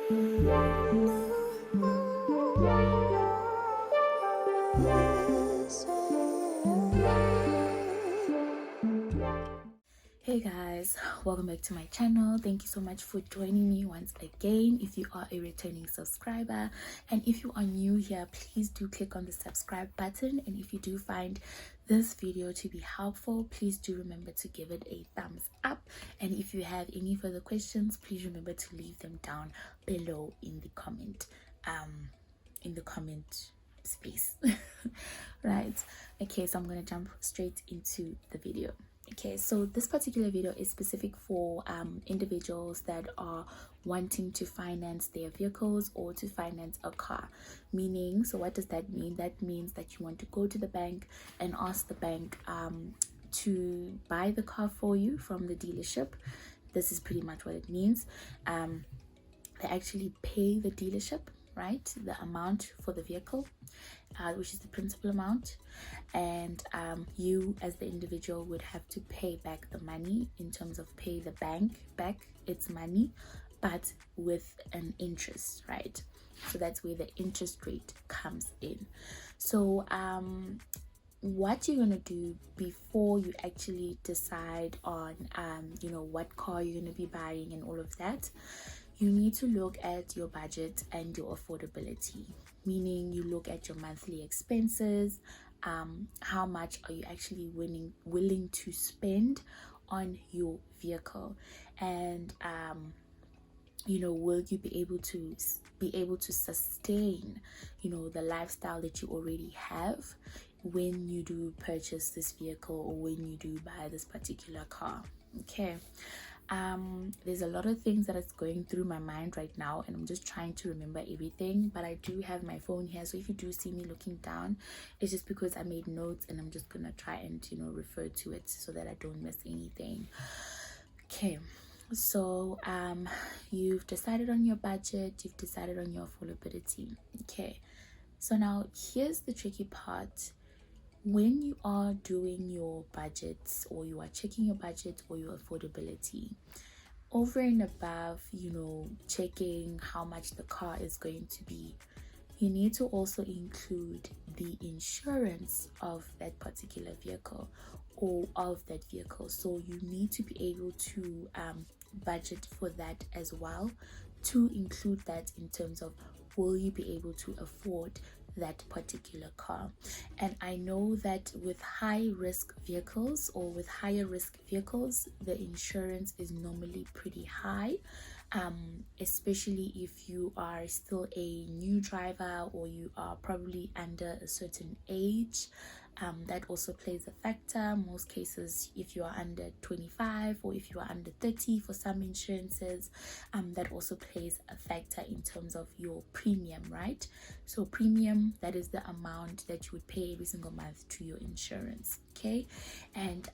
Hey guys, welcome back to my channel. Thank you so much for joining me once again. If you are a returning subscriber, and if you are new here, please do click on the subscribe button. And if you do find this video to be helpful, please do remember to give it a thumbs up. And if you have any further questions, please remember to leave them down below in the comment space. Right, okay, so I'm gonna jump straight into the video. Okay, so this particular video is specific for individuals that are wanting to finance their vehicles or to finance a car. Meaning, so what does that mean? That means that you want to go to the bank and ask the bank to buy the car for you from the dealership. This is pretty much what it means. They actually pay the dealership, right, the amount for the vehicle, which is the principal amount, and you as the individual would have to pay back the money, in terms of pay the bank back its money, but with an interest, right? So that's where the interest rate comes in. So what you're gonna do before you actually decide on what car you're gonna be buying and all of that, you need to look at your budget and your affordability. Meaning, you look at your monthly expenses, how much are you actually willing to spend on your vehicle, and will you be able to sustain the lifestyle that you already have when you do purchase this vehicle, or when you do buy this particular car. Okay, there's a lot of things that is going through my mind right now, and I'm just trying to remember everything, but I do have my phone here, so if you do see me looking down, it's just because I made notes, and I'm just gonna try and refer to it so that I don't miss anything. Okay, so you've decided on your budget, you've decided on your affordability. Okay, so now here's the tricky part. When you are doing your budgets, or you are checking your budget or your affordability, over and above checking how much the car is going to be, you need to also include the insurance of that particular vehicle, or of that vehicle. So you need to be able to budget for that as well, to include that in terms of, will you be able to afford that particular car. And I know that with high risk vehicles, or with higher risk vehicles, the insurance is normally pretty high, especially if you are still a new driver, or you are probably under a certain age. That also plays a factor. Most cases, if you are under 25, or if you are under 30 for some insurances, that also plays a factor in terms of your premium, right? So premium, that is the amount that you would pay every single month to your insurance. Okay, and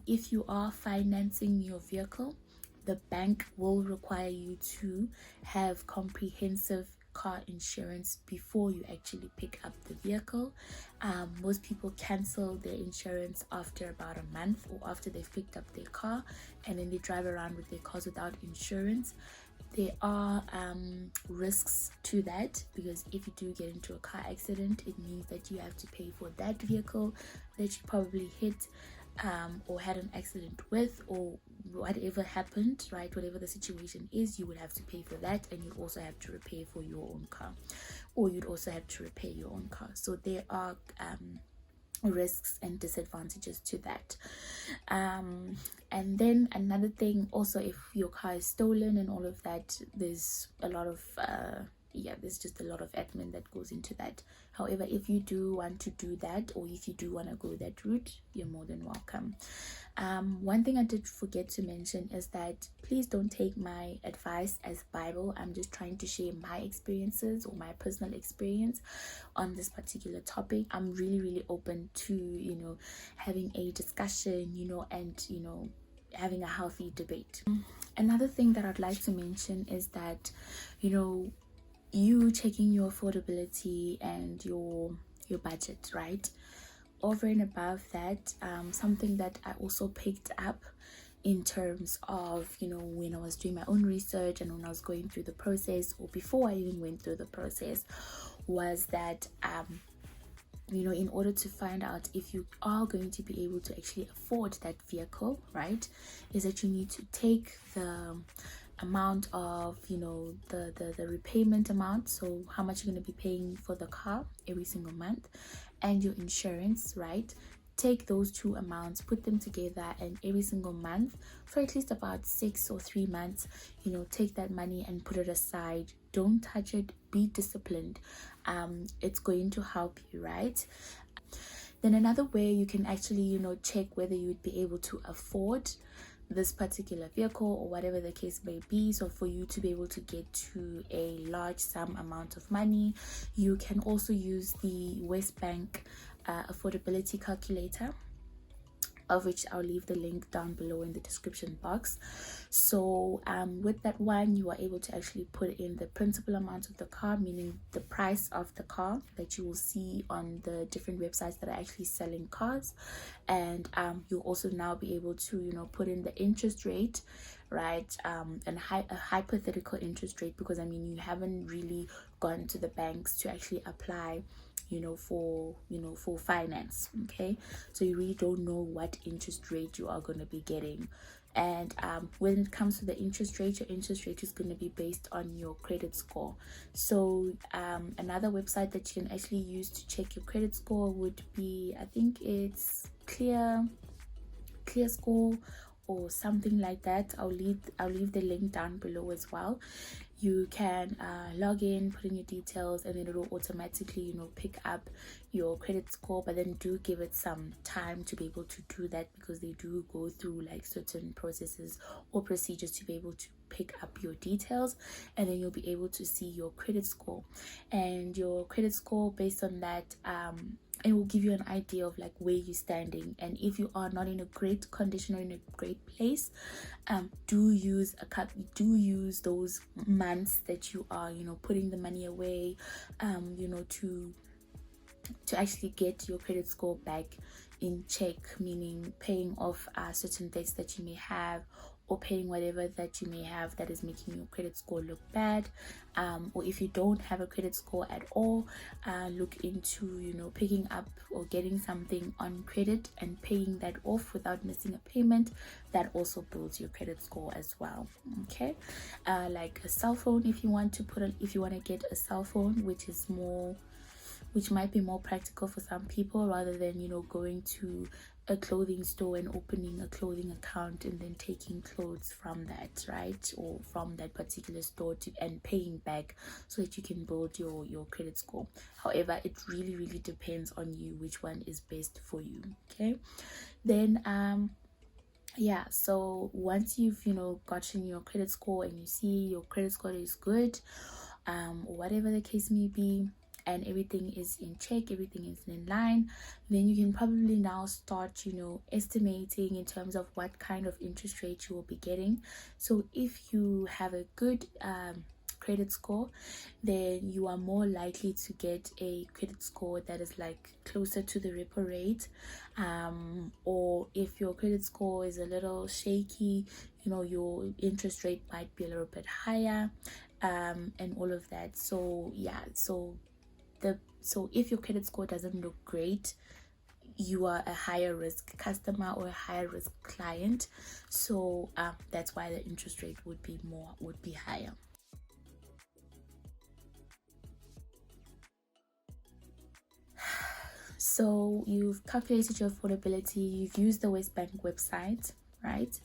if you are financing your vehicle, the bank will require you to have comprehensive car insurance before you actually pick up the vehicle. Most people cancel their insurance after about a month, or after they've picked up their car, and then they drive around with their cars without insurance. There are risks to that, because if you do get into a car accident, it means that you have to pay for that vehicle that you probably hit, or had an accident with, or whatever happened, right? Whatever the situation is, you would have to pay for that, and you'd also have to repay for your own car, or you'd also have to repair your own car. So there are risks and disadvantages to that. And then another thing also, if your car is stolen and all of that, there's a lot of there's just a lot of admin that goes into that. However, if you do want to do that, or if you do want to go that route, you're more than welcome. One thing I did forget to mention is that please don't take my advice as Bible. I'm just trying to share my experiences, or my personal experience on this particular topic. I'm really open to having a discussion, and having a healthy debate. Another thing that I'd like to mention is that you checking your affordability and your budget, right? Over and above that, something that I also picked up in terms of, you know, when I was doing my own research and when I was going through the process, or before I even went through the process, was that you know, in order to find out if you are going to be able to actually afford that vehicle, right, is that you need to take the amount of, you know, the repayment amount, so how much you're going to be paying for the car every single month, and your insurance, right? Take those two amounts, put them together, and every single month for at least about 6 or 3 months, you know, take that money and put it aside. Don't touch it. Be disciplined. It's going to help you, right? Then another way you can actually, you know, check whether you would be able to afford this particular vehicle or whatever the case may be. So for you to be able to get to a large sum amount of money, you can also use the Wesbank affordability calculator, of which I'll leave the link down below in the description box. So with that one, you are able to actually put in the principal amount of the car, meaning the price of the car that you will see on the different websites that are actually selling cars. And you'll also now be able to, you know, put in the interest rate, right, and a hypothetical interest rate, because I mean, you haven't really gone to the banks to actually apply, you know, for finance. Okay, so you really don't know what interest rate you are going to be getting. And when it comes to the interest rate, your interest rate is going to be based on your credit score. So another website that you can actually use to check your credit score would be, I think it's clear score or something like that. I'll leave the link down below as well. You can log in, put in your details, and then it will automatically, you know, pick up your credit score. But then do give it some time to be able to do that, because they do go through like certain processes or procedures to be able to pick up your details, and then you'll be able to see your credit score. And your credit score, based on that, it will give you an idea of like where you're standing. And if you are not in a great condition or in a great place, do use those months that you are, you know, putting the money away, you know, to actually get your credit score back in check, meaning paying off certain debts that you may have, or paying whatever that you may have that is making your credit score look bad. Or if you don't have a credit score at all, look into, you know, picking up or getting something on credit and paying that off without missing a payment. That also builds your credit score as well. Okay, like a cell phone, if you want to get a cell phone, which might be more practical for some people, rather than, you know, going to a clothing store and opening a clothing account and then taking clothes from that, right, or from that particular store and paying back, so that you can build your credit score. However, it really depends on you which one is best for you. Okay, then yeah, so once you've, you know, gotten your credit score and you see your credit score is good, or whatever the case may be, and everything is in check, everything is in line, then you can probably now start, you know, estimating in terms of what kind of interest rate you will be getting. So if you have a good credit score, then you are more likely to get a credit score that is like closer to the repo rate, or if your credit score is a little shaky, you know, your interest rate might be a little bit higher, and all of that. So yeah, so if your credit score doesn't look great, you are a higher risk customer or a higher risk client. So that's why the interest rate would be higher. So you've calculated your affordability, you've used the Wesbank website, right?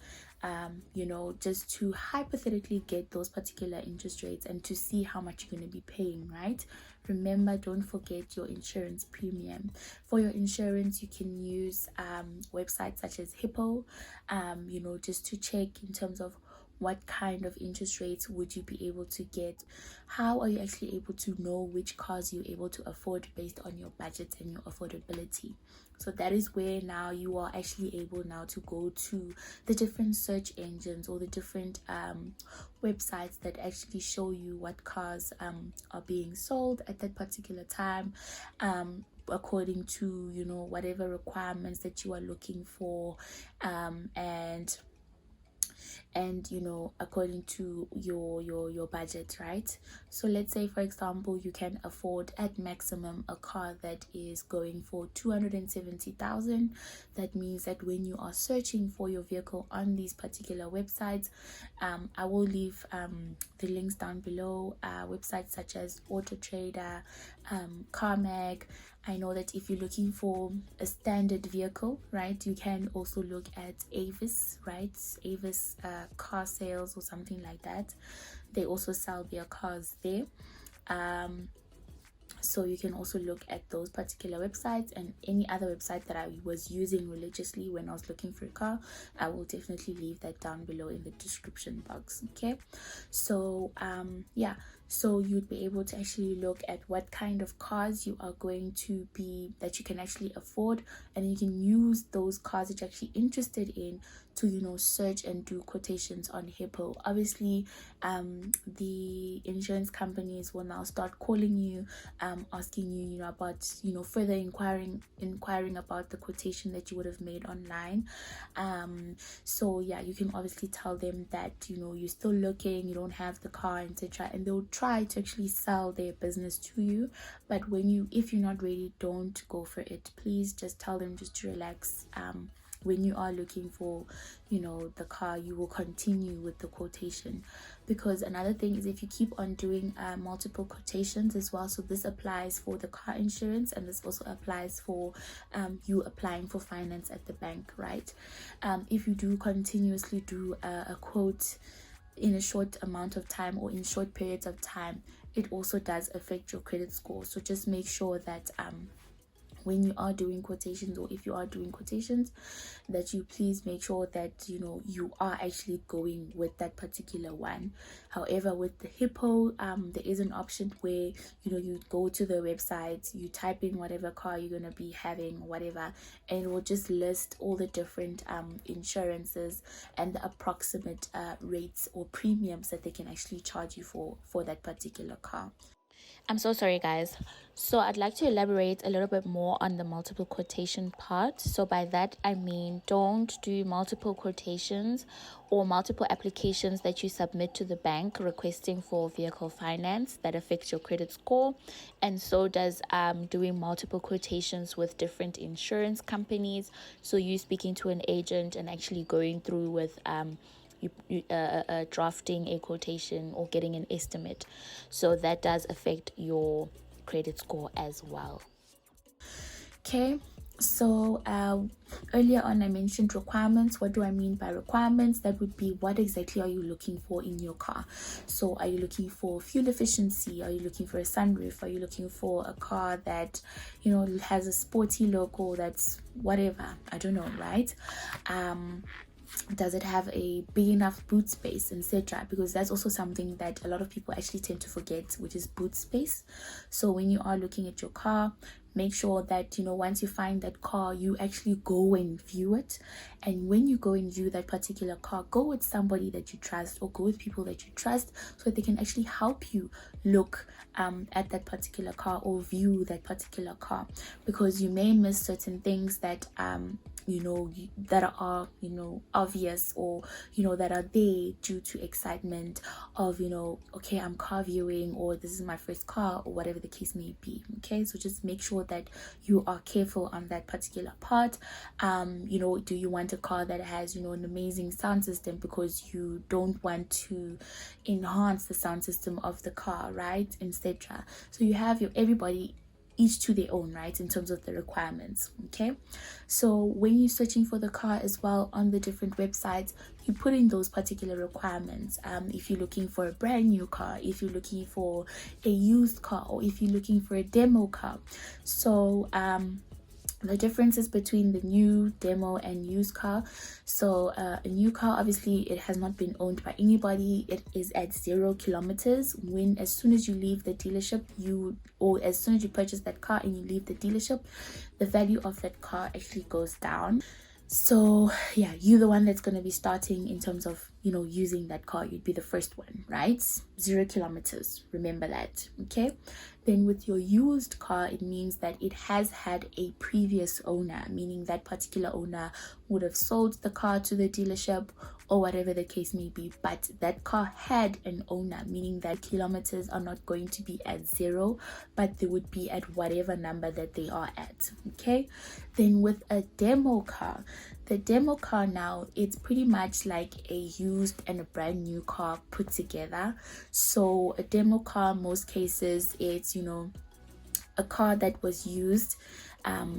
You know, just to hypothetically get those particular interest rates and to see how much you're going to be paying, right? Remember, don't forget your insurance premium. For your insurance, you can use websites such as Hippo, you know, just to check in terms of what kind of interest rates would you be able to get. How are you actually able to know which cars you're able to afford based on your budget and your affordability? So that is where now you are actually able now to go to the different search engines or the different websites that actually show you what cars are being sold at that particular time, according to, you know, whatever requirements that you are looking for, and and according to your budget, right? So let's say, for example, you can afford at maximum a car that is going for 270,000. That means that when you are searching for your vehicle on these particular websites, I will leave the links down below, websites such as Auto Trader, CarMag. I know that if you're looking for a standard vehicle, right, you can also look at Avis, right? Avis car sales or something like that. They also sell their cars there. So you can also look at those particular websites, and any other website that I was using religiously when I was looking for a car, I will definitely leave that down below in the description box. Okay, so yeah, so you'd be able to actually look at what kind of cars you are going to be, that you can actually afford, and you can use those cars that you're actually interested in to search and do quotations on Hippo. Obviously the insurance companies will now start calling you, asking you about further inquiring about the quotation that you would have made online. So yeah, you can obviously tell them that you're still looking, you don't have the car, etc., and they'll try to actually sell their business to you. But if you're not ready, don't go for it. Please just tell them just to relax. When you are looking for the car, you will continue with the quotation, because another thing is if you keep on doing multiple quotations as well. So this applies for the car insurance, and this also applies for you applying for finance at the bank, right? If you do continuously do a quote in a short amount of time or in short periods of time, it also does affect your credit score. So just make sure that when you are doing quotations, or if you are doing quotations, that you please make sure that you are actually going with that particular one. However, with the Hippo, there is an option where you go to the website, you type in whatever car you're going to be having, whatever, and it will just list all the different insurances and the approximate rates or premiums that they can actually charge you for that particular car. I'm so sorry, guys. So I'd like to elaborate a little bit more on the multiple quotation part. So by that, I mean, don't do multiple quotations or multiple applications that you submit to the bank requesting for vehicle finance. That affects your credit score. And so does doing multiple quotations with different insurance companies. So you speaking to an agent and actually going through with drafting a quotation or getting an estimate. So that does affect your credit score as well. Okay, so earlier on I mentioned requirements. What do I mean by requirements? That would be, what exactly are you looking for in your car? So are you looking for fuel efficiency? Are you looking for a sunroof? Are you looking for a car that has a sporty logo, that's whatever, I don't know, right? Does it have a big enough boot space, etc.? Because that's also something that a lot of people actually tend to forget, which is boot space. So when you are looking at your car, make sure that once you find that car, you actually go and view it. And when you go and view that particular car, go with somebody that you trust, or go with people that you trust, so that they can actually help you look at that particular car or view that particular car, because you may miss certain things that that are obvious, or that are there due to excitement of okay, I'm car viewing, or this is my first car, or whatever the case may be. Okay, so just make sure that you are careful on that particular part. Do you want a car that has an amazing sound system, because you don't want to enhance the sound system of the car, right, etc.? So you have everybody each to their own, right, in terms of the requirements. Okay, so when you're searching for the car as well on the different websites, you put in those particular requirements. If you're looking for a brand new car, if you're looking for a used car, or if you're looking for a demo car. So the differences between the new, demo, and used car. So a new car, obviously it has not been owned by anybody. It is at 0 kilometers. As soon as you leave the dealership, or as soon as you purchase that car and you leave the dealership, the value of that car actually goes down. So yeah, you're the one that's going to be starting in terms of using that car. You'd be the first one, right? 0 kilometers. Remember that. Okay. Then with your used car, it means that it has had a previous owner, meaning that particular owner would have sold the car to the dealership or whatever the case may be, but that car had an owner, meaning that kilometers are not going to be at 0, but they would be at whatever number that they are at. Okay. Then with a demo car, the demo car now, it's pretty much like a used and a brand new car put together. So a demo car, most cases, it's, you know, a car that was used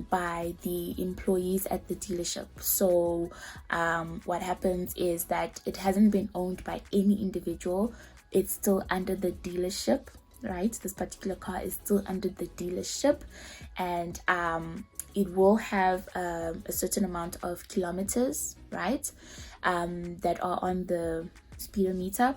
by the employees at the dealership. So what happens is that it hasn't been owned by any individual. It's still under the dealership, right? This particular car is still under the dealership, and it will have a certain amount of kilometers, right, that are on the speedometer.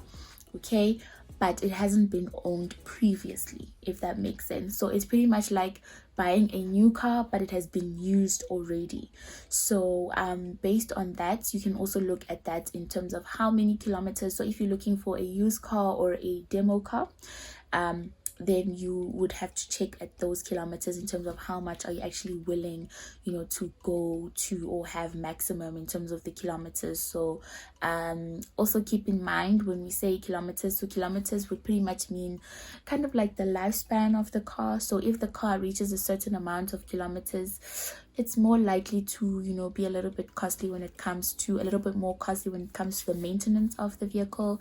Okay, but it hasn't been owned previously, if that makes sense. So it's pretty much like buying a new car, but it has been used already. So based on that, you can also look at that in terms of how many kilometers. So if you're looking for a used car or a demo car, then you would have to check at those kilometers in terms of how much are you actually willing, you know, to go to or have maximum in terms of the kilometers. So also keep in mind when we say kilometers, so kilometers would pretty much mean kind of like the lifespan of the car. So if the car reaches a certain amount of kilometers, it's more likely to, you know, be a little bit costly when it comes to, a little bit more costly when it comes to the maintenance of the vehicle.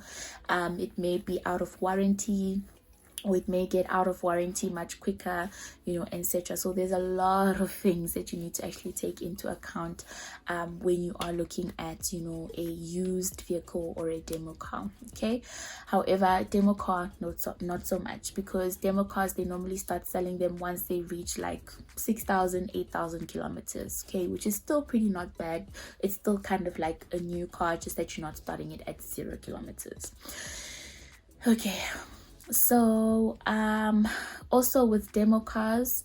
It may be out of warranty, or it may get out of warranty much quicker, you know, etc. So there's a lot of things that you need to actually take into account when you are looking at, you know, a used vehicle or a demo car. Okay. However, demo car, not so much, because demo cars, they normally start selling them once they reach like 6,000, 8,000 kilometers. Okay, which is still pretty not bad. It's still kind of like a new car, just that you're not starting it at 0 kilometers. Okay. So also with demo cars,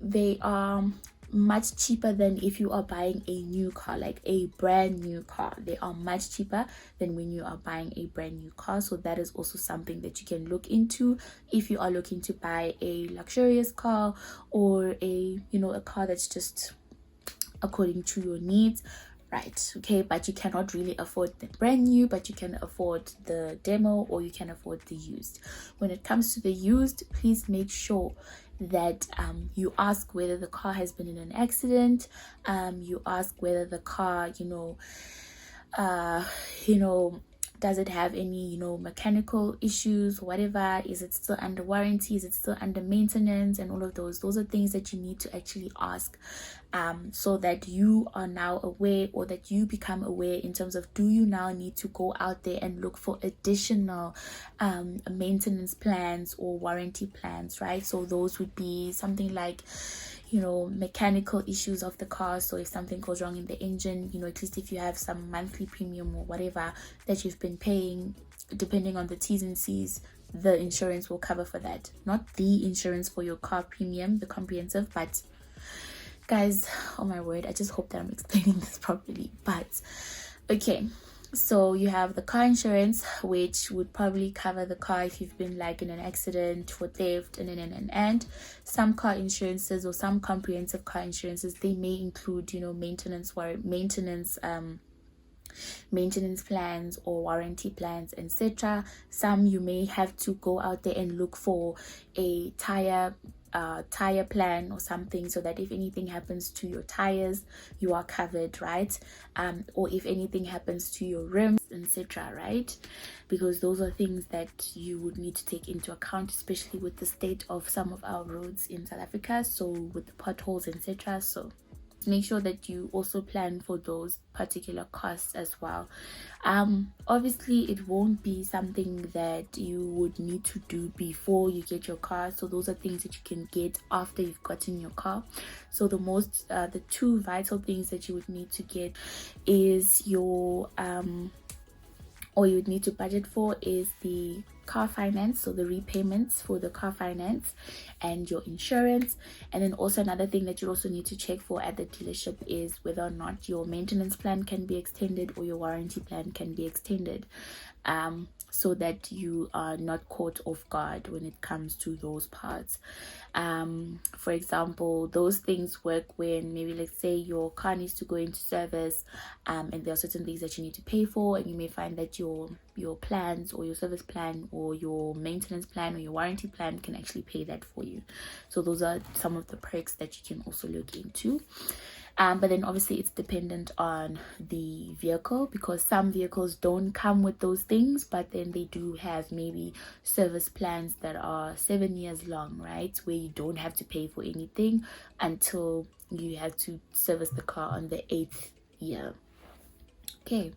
they are much cheaper than if you are buying a new car, like a brand new car. They are much cheaper than when you are buying a brand new car. So that is also something that you can look into if you are looking to buy a luxurious car or a, you know, a car that's just according to your needs. Right. Okay, but you cannot really afford the brand new, but you can afford the demo, or you can afford the used. When it comes to the used, please make sure that you ask whether the car has been in an accident. You ask whether the car, does it have any, mechanical issues, whatever? Is it still under warranty? Is it still under maintenance? And all of those are things that you need to actually ask, so that you are now aware, or that you become aware in terms of, do you now need to go out there and look for additional maintenance plans or warranty plans, right? So those would be something like, mechanical issues of the car. So if something goes wrong in the engine, at least if you have some monthly premium or whatever that you've been paying, depending on the T's and C's, the insurance will cover for that. Not the insurance for your car premium, the comprehensive, but guys, oh my word, I just hope that I'm explaining this properly. But okay, so you have the car insurance, which would probably cover the car if you've been like in an accident, for theft, and some car insurances, or some comprehensive car insurances, they may include, maintenance plans or warranty plans, etc. Some you may have to go out there and look for a tire plan or something, so that if anything happens to your tires, you are covered, right? Or if anything happens to your rims, etc., right? Because those are things that you would need to take into account, especially with the state of some of our roads in South Africa, so with the potholes, etc. So make sure that you also plan for those particular costs as well. Obviously it won't be something that you would need to do before you get your car, so those are things that you can get after you've gotten your car. So the two vital things that you would need to get is your or you would need to budget for is the car finance, so the repayments for the car finance, and your insurance. And then also another thing that you also need to check for at the dealership is whether or not your maintenance plan can be extended or your warranty plan can be extended. so that you are not caught off guard when it comes to those parts. For example, those things work when maybe, let's say, your car needs to go into service, and there are certain things that you need to pay for, and you may find that your plans, or your service plan, or your maintenance plan, or your warranty plan can actually pay that for you. So those are some of the perks that you can also look into. But then obviously it's dependent on the vehicle, because some vehicles don't come with those things, but then they do have maybe service plans that are 7 years long, right, where you don't have to pay for anything until you have to service the car on the 8th year. Okay.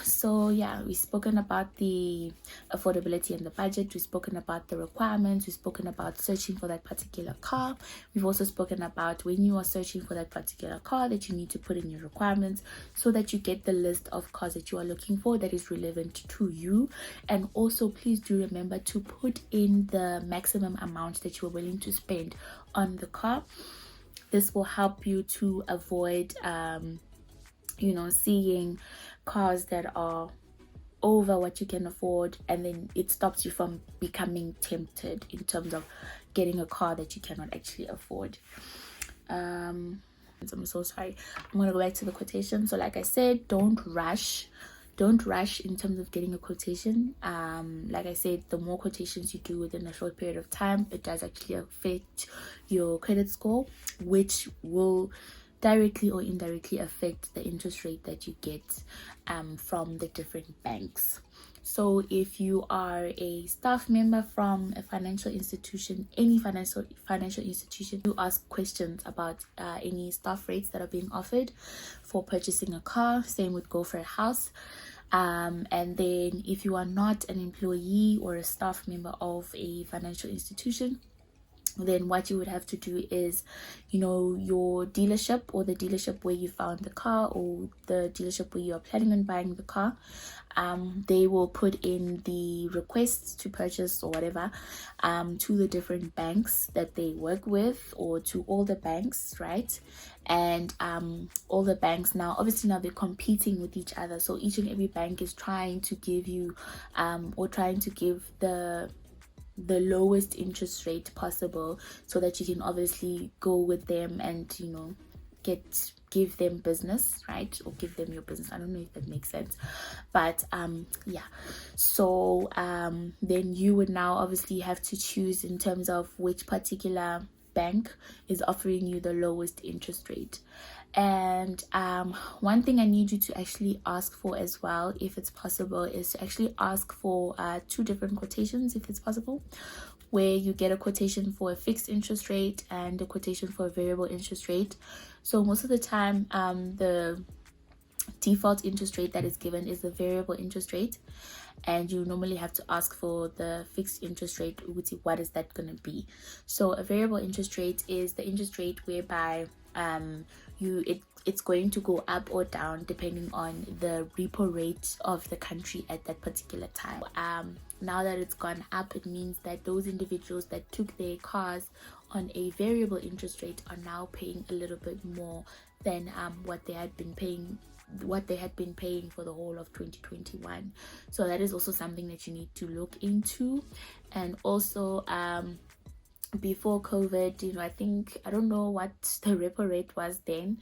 So yeah, we've spoken about the affordability and the budget. We've spoken about the requirements. We've spoken about searching for that particular car. We've also spoken about when you are searching for that particular car, that you need to put in your requirements so that you get the list of cars that you are looking for that is relevant to you. And also, please do remember to put in the maximum amount that you are willing to spend on the car. This will help you to avoid seeing cars that are over what you can afford, and then it stops you from becoming tempted in terms of getting a car that you cannot actually afford. I'm so sorry. I'm gonna go back to the quotation. So like I said, don't rush in terms of getting a quotation. Like I said, the more quotations you do within a short period of time, it does actually affect your credit score, which will directly or indirectly affect the interest rate that you get from the different banks. So if you are a staff member from a financial institution, any financial institution, you ask questions about any staff rates that are being offered for purchasing a car. Same with Go for a House. And then if you are not an employee or a staff member of a financial institution, then what you would have to do is, your dealership, or the dealership where you found the car, or the dealership where you are planning on buying the car, they will put in the requests to purchase or whatever to the different banks that they work with, or to all the banks, right? And all the banks now they're competing with each other, so each and every bank is trying to give you or trying to give the lowest interest rate possible, so that you can obviously go with them and give them business, right? Or give them your business. I don't know if that makes sense, but yeah. So then you would now obviously have to choose in terms of which particular bank is offering you the lowest interest rate. And one thing I need you to actually ask for as well, if it's possible, is to actually ask for 2 different quotations, if it's possible, where you get a quotation for a fixed interest rate and a quotation for a variable interest rate. So most of the time, the default interest rate that is given is the variable interest rate, and you normally have to ask for the fixed interest rate. What is that going to be? So a variable interest rate is the interest rate whereby it's going to go up or down depending on the repo rate of the country at that particular time. Now that it's gone up, it means that those individuals that took their cars on a variable interest rate are now paying a little bit more than what they had been paying for the whole of 2021. So that is also something that you need to look into. And also before COVID, I don't know what the repo rate was then,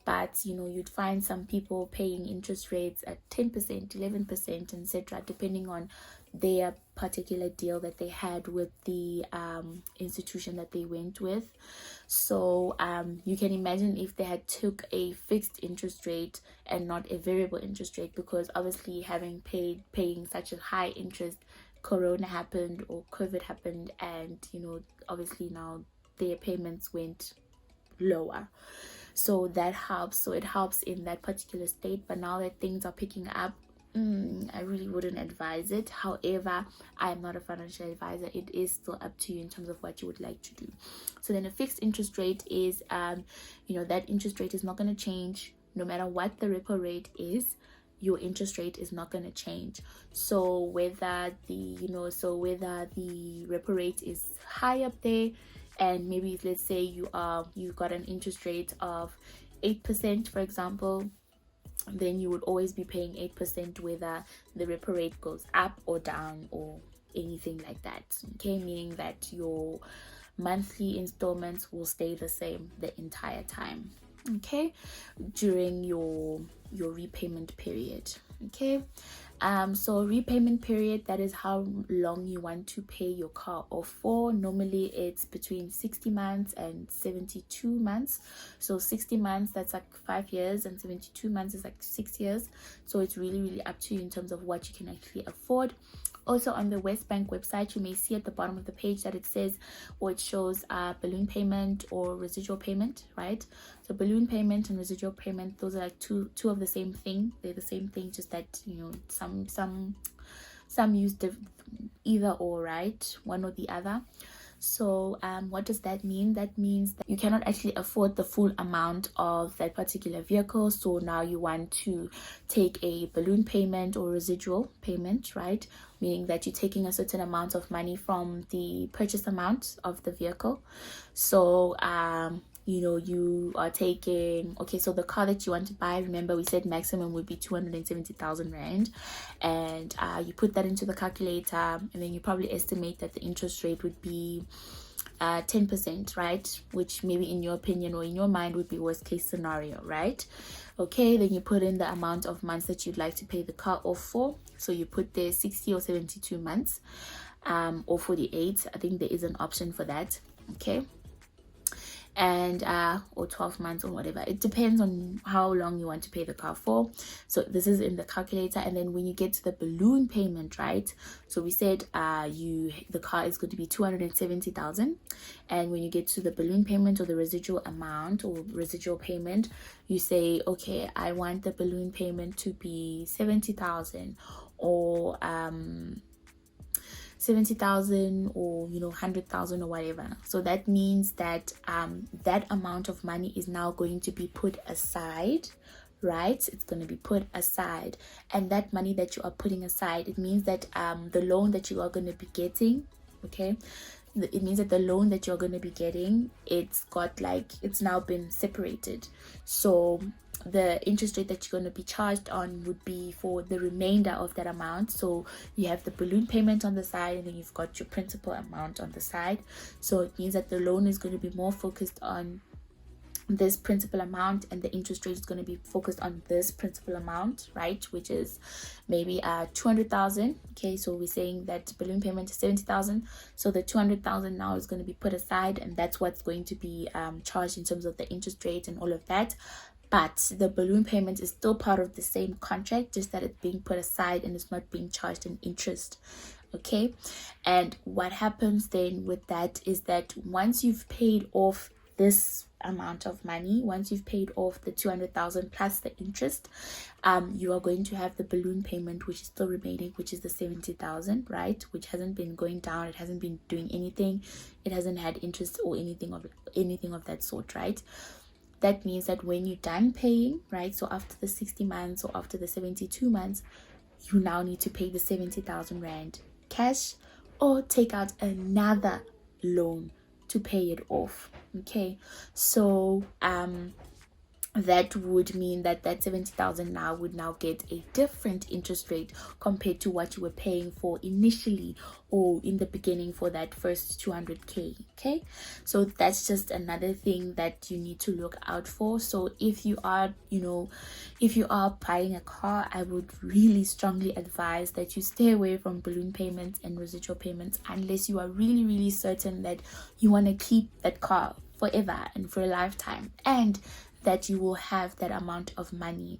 but you'd find some people paying interest rates at 10%, 11%, etc., depending on their particular deal that they had with the institution that they went with. So you can imagine if they had took a fixed interest rate and not a variable interest rate, because obviously paying such a high interest, Corona happened or COVID happened, and obviously now their payments went lower. So that helps. So it helps in that particular state. But now that things are picking up, I really wouldn't advise it. However, I am not a financial advisor. It is still up to you in terms of what you would like to do. So then a fixed interest rate is, that interest rate is not going to change no matter what the repo rate is. Your interest rate is not going to change. So whether the repo rate is high up there, and maybe let's say you got an interest rate of 8%, for example, then you would always be paying 8%, whether the repo rate goes up or down or anything like that. Okay, meaning that your monthly installments will stay the same the entire time, okay, during your repayment period. Okay, so repayment period, that is how long you want to pay your car off for. Normally it's between 60 months and 72 months. So 60 months, that's like 5 years, and 72 months is like 6 years. So it's really up to you in terms of what you can actually afford. Also on the Wesbank website, you may see at the bottom of the page that it says, or it shows balloon payment or residual payment, right? So balloon payment and residual payment, those are like two of the same thing. They're the same thing, just that, you know, some use either or, right? One or the other. So what does that mean? That means that you cannot actually afford the full amount of that particular vehicle. So now you want to take a balloon payment or residual payment, right? Meaning that you're taking a certain amount of money from the purchase amount of the vehicle. So you know, you are taking, okay, so the car that you want to buy, remember we said maximum would be 270,000 rand, and you put that into the calculator, and then you probably estimate that the interest rate would be 10%, right? Which maybe in your opinion or in your mind would be worst case scenario, right? Okay, then you put in the amount of months that you'd like to pay the car off for. So you put there 60 or 72 months, or 48. I think there is an option for that. Okay, and or 12 months or whatever. It depends on how long you want to pay the car for. So this is in the calculator. And then when you get to the balloon payment, right, so we said the car is going to be 270,000, and when you get to the balloon payment or the residual amount or residual payment, you say, okay, I want the balloon payment to be 70,000, or 70,000, or 100,000 or whatever. So that means that that amount of money is now going to be put aside, right? It's going to be put aside, and that money that you are putting aside, it means that the loan that you are going to be getting, okay, it means that the loan that you're going to be getting, it's now been separated. So the interest rate that you're going to be charged on would be for the remainder of that amount. So you have the balloon payment on the side, and then you've got your principal amount on the side. So it means that the loan is going to be more focused on this principal amount, and the interest rate is going to be focused on this principal amount, right, which is maybe 200,000. okay, so we're saying that balloon payment is 70,000, so the 200,000 now is going to be put aside, and that's what's going to be charged in terms of the interest rate and all of that. But the balloon payment is still part of the same contract, just that it's being put aside and it's not being charged in interest. Okay, and what happens then with that is that once you've paid off this amount of money, once you've paid off the 200,000 plus the interest, you are going to have the balloon payment, which is still remaining, which is the 70,000, right, which hasn't been going down, it hasn't been doing anything, it hasn't had interest or anything of that sort, right? That means that when you're done paying, right, so after the 60 months or after the 72 months, you now need to pay the 70,000 rand cash, or take out another loan to pay it off. Okay, so that would mean that 70,000 now would now get a different interest rate compared to what you were paying for initially or in the beginning for that first 200k. okay, so that's just another thing that you need to look out for. So if you are buying a car, I would really strongly advise that you stay away from balloon payments and residual payments unless you are really certain that you want to keep that car forever and for a lifetime, and that you will have that amount of money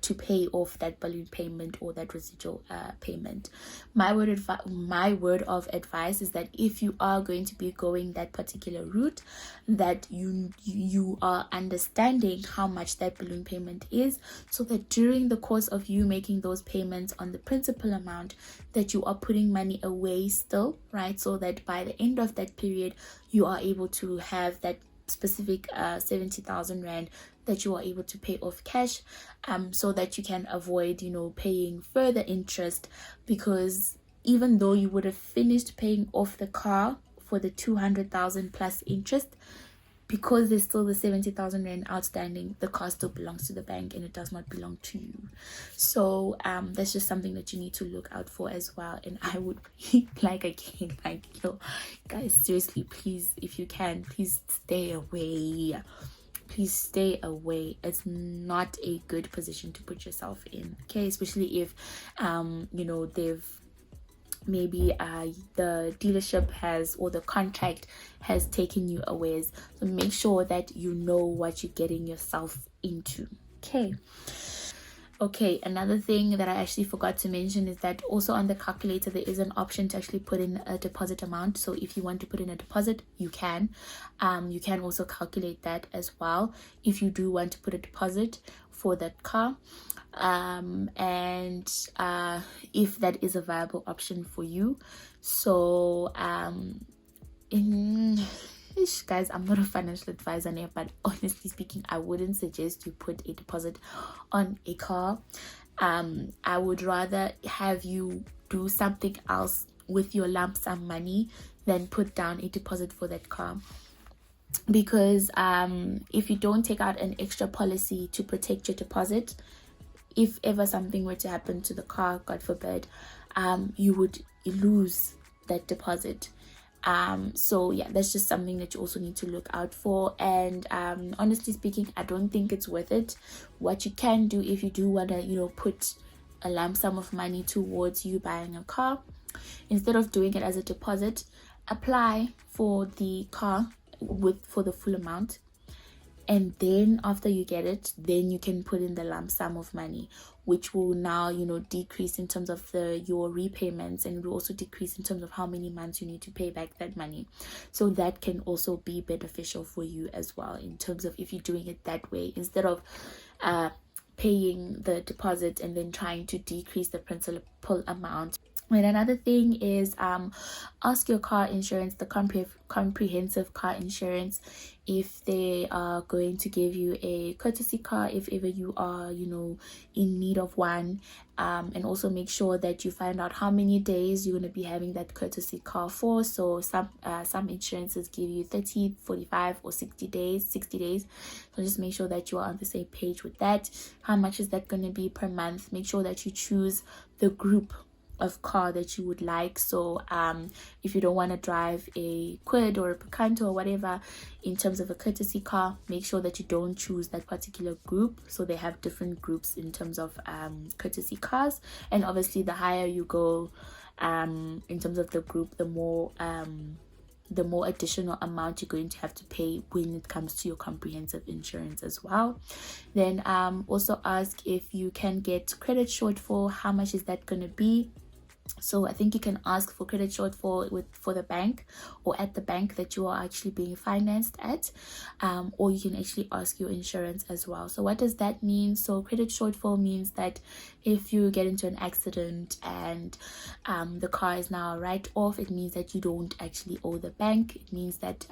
to pay off that balloon payment or that residual payment. My word of advice is that if you are going to be going that particular route, that you are understanding how much that balloon payment is, so that during the course of you making those payments on the principal amount, that you are putting money away still, right, so that by the end of that period you are able to have that specific 70,000 rand that you are able to pay off cash, so that you can avoid paying further interest, because even though you would have finished paying off the car for the 200,000 plus interest, because there's still the 70,000 rand outstanding, the car still belongs to the bank and it does not belong to you. So that's just something that you need to look out for as well. And I would like, again, like, yo, guys, seriously, please, if you can, please stay away. Please stay away. It's not a good position to put yourself in, okay? Especially if you know, they've maybe the dealership has, or the contract has taken you away. So make sure that you know what you're getting yourself into, okay. Another thing that I actually forgot to mention is that also on the calculator there is an option to actually put in a deposit amount. So if you want to put in a deposit, you can also calculate that as well if you do want to put a deposit for that car, and if that is a viable option for you. So guys, I'm not a financial advisor here, but honestly speaking, I wouldn't suggest you put a deposit on a car. I would rather have you do something else with your lump sum money than put down a deposit for that car. Because if you don't take out an extra policy to protect your deposit, if ever something were to happen to the car, God forbid, you would lose that deposit. So yeah, that's just something that you also need to look out for. And honestly speaking, I don't think it's worth it. What you can do, if you do want to, you know, put a lump sum of money towards you buying a car, instead of doing it as a deposit, apply for the car for the full amount, and then after you get it, then you can put in the lump sum of money, which will now, you know, decrease in terms of your repayments, and will also decrease in terms of how many months you need to pay back that money. So that can also be beneficial for you as well, in terms of if you're doing it that way, instead of paying the deposit and then trying to decrease the principal amount. And another thing is ask your car insurance, the comprehensive car insurance, if they are going to give you a courtesy car if ever you are, you know, in need of one. And also make sure that you find out how many days you're going to be having that courtesy car for. So some insurances give you 30, 45 or 60 days. So just make sure that you are on the same page with that. How much is that going to be per month? Make sure that you choose the group of car that you would like. So if you don't want to drive a Quid or a Picanto or whatever in terms of a courtesy car, make sure that you don't choose that particular group. So they have different groups in terms of courtesy cars, and obviously the higher you go in terms of the group, the more additional amount you're going to have to pay when it comes to your comprehensive insurance as well. Then also ask if you can get credit shortfall. How much is that going to be? So I think you can ask for credit shortfall for the bank, or at the bank that you are actually being financed at, or you can actually ask your insurance as well. So what does that mean? So credit shortfall means that if you get into an accident and the car is now a write-off, it means that you don't actually owe the bank. It means that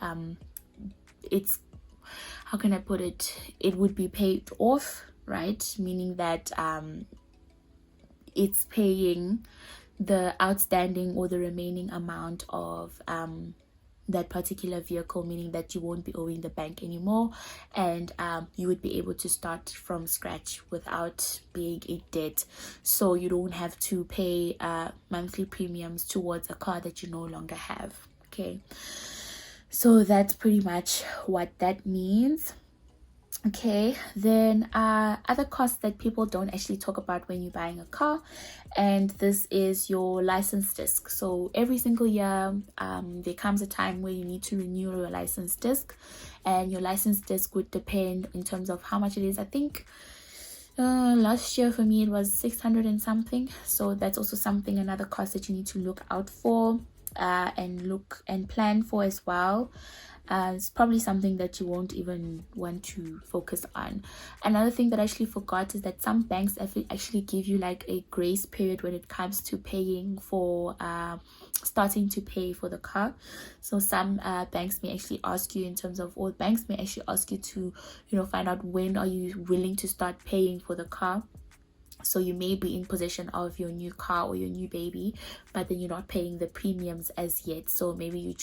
it's, how can I put it, it would be paid off, right? Meaning that it's paying the outstanding or the remaining amount of that particular vehicle, meaning that you won't be owing the bank anymore, and you would be able to start from scratch without being in debt. So you don't have to pay monthly premiums towards a car that you no longer have. Okay, so that's pretty much what that means. Okay, then other costs that people don't actually talk about when you're buying a car, and this is your license disc. So every single year there comes a time where you need to renew your license disc, and your license disc would depend in terms of how much it is. I think last year for me it was 600 and something. So that's also something, another cost that you need to look out for and look and plan for as well. It's probably something that you won't even want to focus on. Another thing that I actually forgot is that some banks actually give you like a grace period when it comes to paying for starting to pay for the car. So some banks may actually ask you in terms of, or banks may actually ask you to, you know, find out when are you willing to start paying for the car. So you may be in possession of your new car or your new baby, but then you're not paying the premiums as yet. So maybe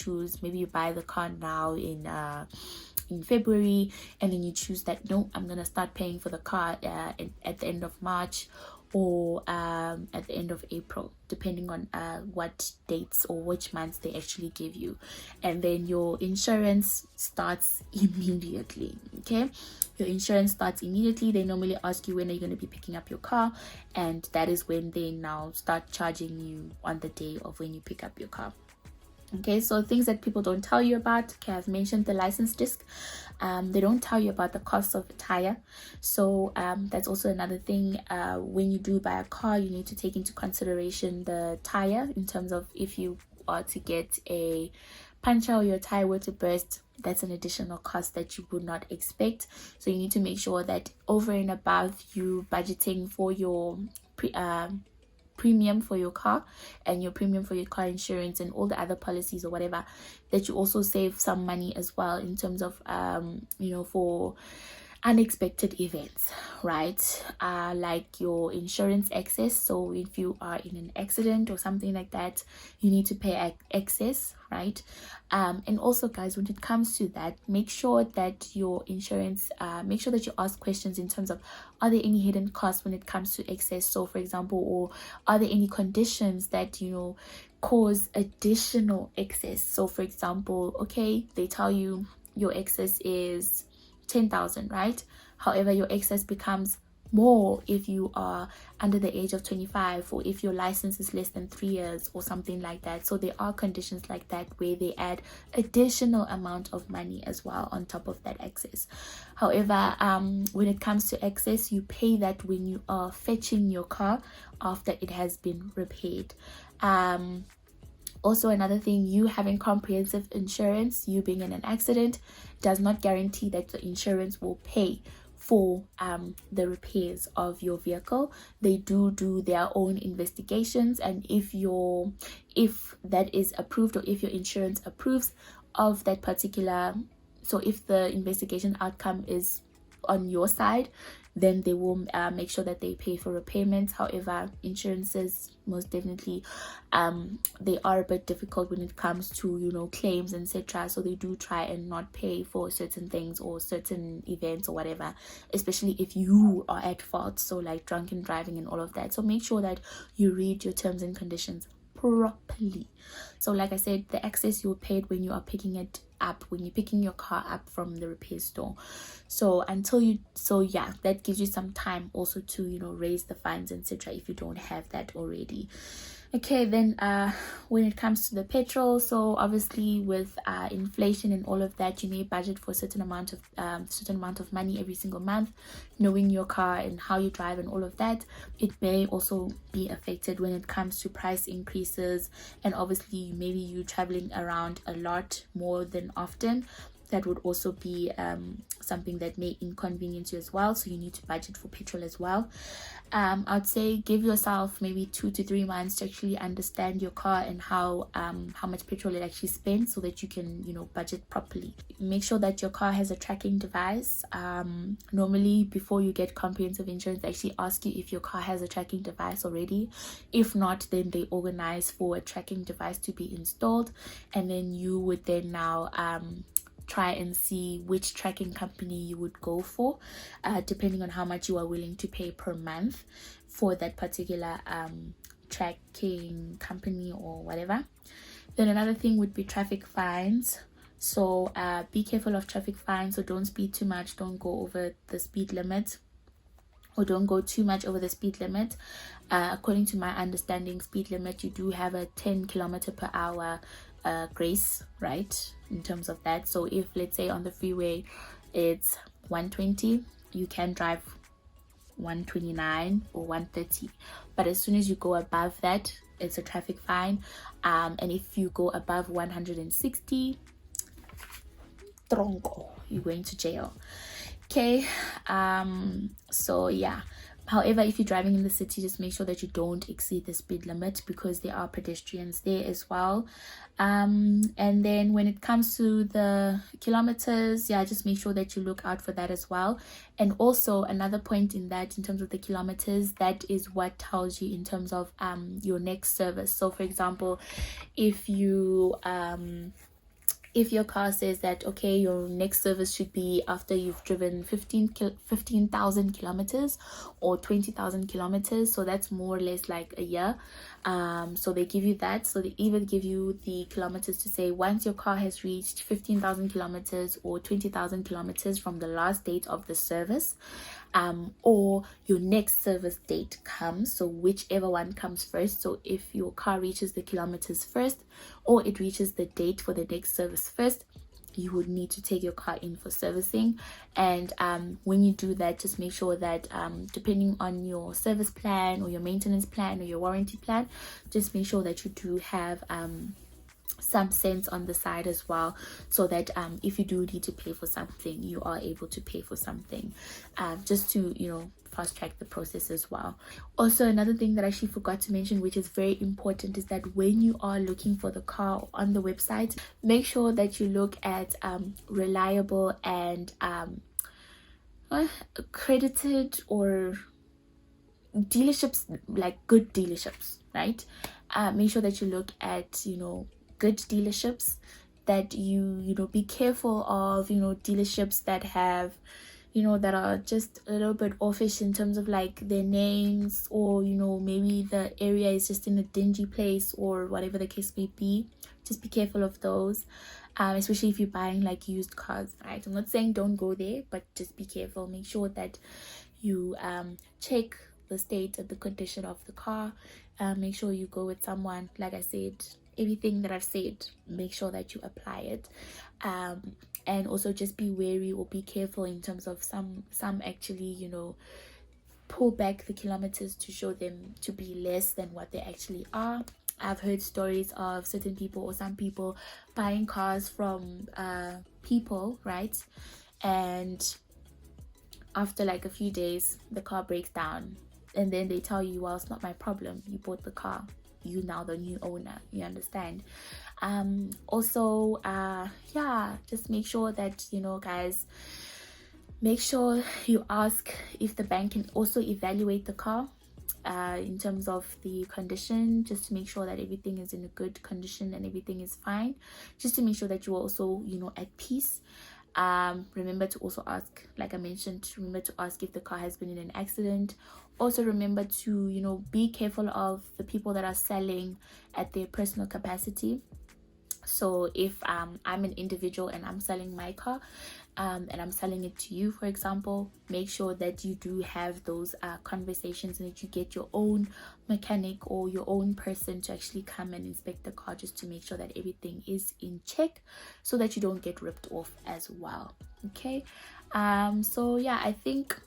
you buy the car now in in February, and then you choose that no, I'm gonna start paying for the car at the end of March, or at the end of April, depending on what dates or which months they actually give you. And then your insurance starts immediately. Okay, your insurance starts immediately. They normally ask you when are you going to be picking up your car, and that is when they now start charging you on the day of when you pick up your car. Okay, so things that people don't tell you about. Okay, I've mentioned the license disc. They don't tell you about the cost of the tire. So that's also another thing. When you do buy a car, you need to take into consideration the tire, in terms of if you are to get a puncture or your tire were to burst, that's an additional cost that you would not expect. So you need to make sure that over and above you budgeting for your premium for your car and your premium for your car insurance and all the other policies or whatever, that you also save some money as well, in terms of for unexpected events, right? Like your insurance excess. So if you are in an accident or something like that, you need to pay excess, right? And also, guys, when it comes to that, make sure that your insurance, make sure that you ask questions in terms of, are there any hidden costs when it comes to excess? So for example, or are there any conditions that cause additional excess? So for example, okay, they tell you your excess is 10,000, right? However, your excess becomes more if you are under the age of 25, or if your license is less than 3 years or something like that. So there are conditions like that where they add additional amount of money as well on top of that excess. However, when it comes to excess, you pay that when you are fetching your car after it has been repaired. Also, another thing, you having comprehensive insurance, you being in an accident, does not guarantee that the insurance will pay for the repairs of your vehicle. They do their own investigations, and if that is approved, or if your insurance approves of that particular, so if the investigation outcome is on your side, then they will make sure that they pay for repayments. However, insurances, most definitely, they are a bit difficult when it comes to claims, etc. So they do try and not pay for certain things or certain events or whatever, especially if you are at fault, so like drunken driving and all of that. So make sure that you read your terms and conditions properly. So like I said, the excess you're paid when you are picking it up, when you're picking your car up from the repair store. So that gives you some time also to raise the funds, etc., if you don't have that already. Okay, then when it comes to the petrol, so obviously with inflation and all of that, you may budget for a certain amount of money every single month. Knowing your car and how you drive and all of that, it may also be affected when it comes to price increases. And obviously maybe you traveling around a lot more than often, that would also be something that may inconvenience you as well. So you need to budget for petrol as well. I'd say give yourself maybe 2 to 3 months to actually understand your car and how much petrol it actually spends, so that you can budget properly. Make sure that your car has a tracking device. Normally before you get comprehensive insurance, they actually ask you if your car has a tracking device already. If not, then they organize for a tracking device to be installed, and then you would then now try and see which tracking company you would go for, depending on how much you are willing to pay per month for that particular tracking company or whatever. Then another thing would be traffic fines. So be careful of traffic fines. So don't speed too much, don't go over the speed limit, or don't go too much over the speed limit. According to my understanding, speed limit, you do have a 10 kilometer per hour grace, right, in terms of that. So if, let's say, on the freeway it's 120, you can drive 129 or 130, but as soon as you go above that, it's a traffic fine. And if you go above 160, tronco, you're going to jail. Okay, so yeah. However, if you're driving in the city, just make sure that you don't exceed the speed limit, because there are pedestrians there as well. And then when it comes to the kilometers, just make sure that you look out for that as well. And also another point in that, in terms of the kilometers, that is what tells you in terms of your next service. So for example, if you if your car says that, okay, your next service should be after you've driven 15,000 kilometers or 20,000 kilometers, so that's more or less like a year. So they give you that. So they even give you the kilometers to say once your car has reached 15,000 kilometers or 20,000 kilometers from the last date of the service, or your next service date comes, so whichever one comes first. So if your car reaches the kilometers first, or it reaches the date for the next service first, you would need to take your car in for servicing. And when you do that, just make sure that depending on your service plan or your maintenance plan or your warranty plan, just make sure that you do have some sense on the side as well, so that if you do need to pay for something, you are able to pay for something, just to, you know, fast track the process as well. Also, another thing that I actually forgot to mention, which is very important, is that when you are looking for the car on the website, make sure that you look at reliable and accredited or dealerships, like good dealerships, right? Make sure that you look at, you know, good dealerships, that you know, be careful of, you know, dealerships that have, you know, that are just a little bit offish in terms of like their names, or, you know, maybe the area is just in a dingy place or whatever the case may be. Just be careful of those, especially if you're buying like used cars, right? I'm not saying don't go there, but just be careful. Make sure that you check the state and the condition of the car. Make sure you go with someone, like I said, everything that I've said, make sure that you apply it. And also just be wary or be careful in terms of some actually, you know, pull back the kilometers to show them to be less than what they actually are. I've heard stories of certain people or some people buying cars from people, right? And after like a few days, the car breaks down, and then they tell you, well, it's not my problem, you bought the car, you now the new owner, you understand? Also, yeah, just make sure that, you know, guys, make sure you ask if the bank can also evaluate the car in terms of the condition, just to make sure that everything is in a good condition and everything is fine, just to make sure that you're also, you know, at peace. Remember to also ask, like I mentioned, remember to ask if the car has been in an accident. Also remember to, you know, be careful of the people that are selling at their personal capacity. So if I'm an individual and I'm selling my car, and I'm selling it to you, for example, make sure that you do have those conversations, and that you get your own mechanic or your own person to actually come and inspect the car, just to make sure that everything is in check, so that you don't get ripped off as well. Okay, so yeah, I think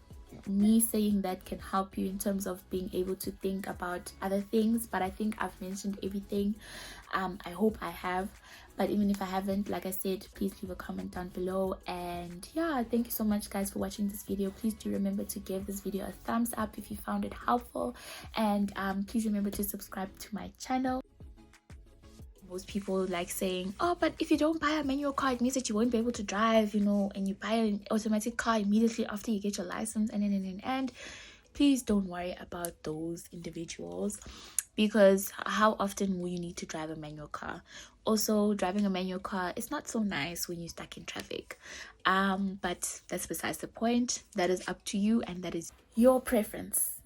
me saying that can help you in terms of being able to think about other things, but I think I've mentioned everything. I hope I have, but even if I haven't, like I said, please leave a comment down below. And yeah, thank you so much, guys, for watching this video. Please do remember to give this video a thumbs up if you found it helpful, and please remember to subscribe to my channel. Most people like saying, oh, but if you don't buy a manual car, it means that you won't be able to drive, you know, and you buy an automatic car immediately after you get your license, and please don't worry about those individuals, because how often will you need to drive a manual car? Also, driving a manual car is not so nice when you're stuck in traffic, but that's besides the point. That is up to you, and that is your preference.